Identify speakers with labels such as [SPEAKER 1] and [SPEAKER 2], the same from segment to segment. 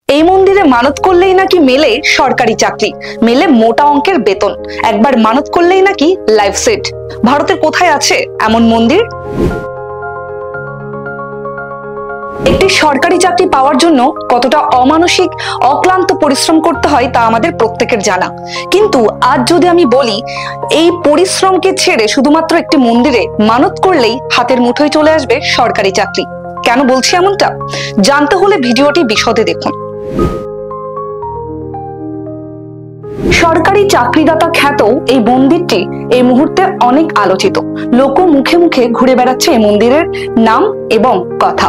[SPEAKER 1] এই মন্দিরে মানত করলেই নাকি মেলে সরকারি চাকরি, মেলে মোটা অঙ্কের বেতন, একবার মানত করলেই নাকি লাইফ সেট। ভারতের কোথায় আছে এমন মন্দির? একটি সরকারি চাকরি পাওয়ার জন্য কতটা অমানসিক অক্লান্ত পরিশ্রম করতে হয় তা আমাদের প্রত্যেকের জানা। কিন্তু আজ যদি আমি বলি এই পরিশ্রমকে ছেড়ে শুধুমাত্র একটি মন্দিরে মানত করলেই হাতের মুঠোয় চলে আসবে সরকারি চাকরি, কেন বলছি এমনটা? জানতে হলে ভিডিওটি বিশদে দেখুন। সরকারি চাকরিদাতা খ্যাত এই মন্দিরটি এই মুহূর্তে অনেক আলোচিত। লোক মুখে মুখে ঘুরে বেড়াচ্ছে এই মন্দিরের নাম এবং কথা।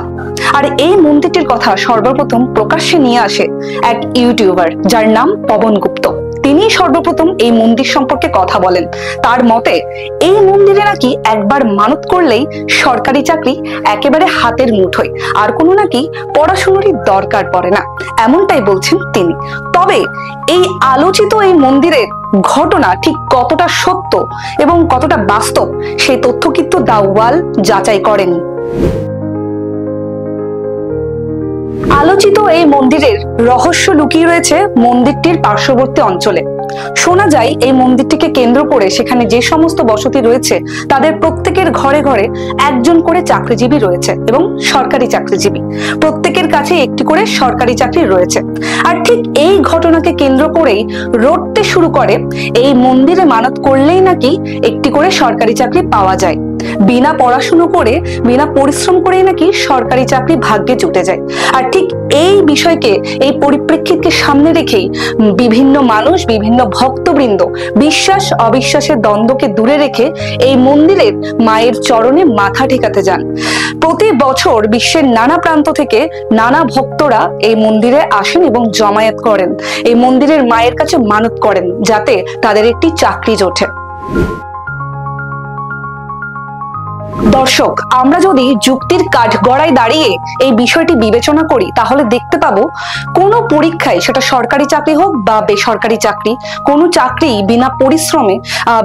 [SPEAKER 1] আর এই মন্দিরটির কথা সর্বপ্রথম প্রকাশ্যে নিয়ে আসে এক ইউটিউবার, যার নাম পবন গুপ্ত। তিনি সর্বপ্রথম এই মন্দির সম্পর্কে কথা বলেন। তার মতে এই মন্দিরে নাকি একবার মানত করলেই সরকারি চাকরি একেবারে হাতের মুঠোয়, আর কোনো নাকি পড়াশোনারই দরকার পড়ে না, এমনটাই বলছেন তিনি। তবে এই আলোচিত এই মন্দিরের ঘটনা ঠিক কতটা সত্য এবং কতটা বাস্তব সেই তথ্য কিন্তু দ্য ওয়াল যাচাই করেনি। আলোচিত এই মন্দিরের রহস্য লুকিয়ে রয়েছে মন্দিরটির পার্শ্ববর্তী অঞ্চলে। শোনা যায় এই মন্দিরটিকে কেন্দ্র করে সেখানে যে সমস্ত বসতি রয়েছে তাদের প্রত্যেকের ঘরে ঘরে একজন করে চাকরিজীবী রয়েছে এবং সরকারি চাকরিজীবী, প্রত্যেকের কাছে একটি করে সরকারি চাকরি রয়েছে। আর ঠিক এই ঘটনাকে কেন্দ্র করেই রটতে শুরু করে এই মন্দিরে মানত করলেই নাকি একটি করে সরকারি চাকরি পাওয়া যায়। বিনা পড়াশুনো করে, বিনা পরিশ্রম করেই নাকি সরকারি চাকরি ভাগ্যে জুটে যায়। আর ঠিক এই বিষয়কে, এই পরিপ্রেক্ষিতকে সামনে রেখেই বিভিন্ন মানুষ, বিভিন্ন ভক্তবৃন্দ বিশ্বাস অবিশ্বাসের দ্বন্দ্বকে দূরে রেখে এই মন্দিরের মায়ের চরণে মাথা ঠেকাতে যান। প্রতি বছর বিশ্বের নানা প্রান্ত থেকে নানা ভক্তরা এই মন্দিরে আসেন এবং জমায়েত করেন, এই মন্দিরের মায়ের কাছে মানত করেন যাতে তাদের একটি চাকরি জোটে। দর্শক, আমরা যদি যুক্তির কাঠগড়ায় দাঁড়িয়ে এই বিষয়টি বিবেচনা করি তাহলে দেখতে পাবো কোনো পরীক্ষায়, সেটা সরকারি চাকরি হোক বা বেসরকারি চাকরি, কোনো চাকরি বিনা পরিশ্রমে,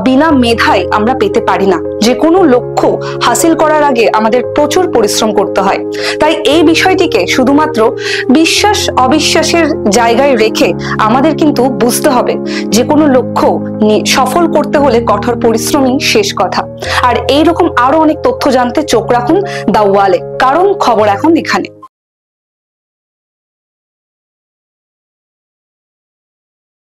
[SPEAKER 1] বিনা মেধায় আমরা পেতে পারি না। যে কোনো লক্ষ্য হাসিল করার আগে আমাদের প্রচুর পরিশ্রম করতে হয়। তাই এই বিষয়টিকে শুধুমাত্র বিশ্বাস অবিশ্বাসের জায়গায় রেখে আমাদের কিন্তু বুঝতে হবে যে কোনো লক্ষ্য সফল করতে হলে কঠোর পরিশ্রমই শেষ কথা। আর এইরকম আরো অনেক তথ্য জানতে চোখ রাখুন দ্য ওয়ালে, কারণ খবর এখন এখানে।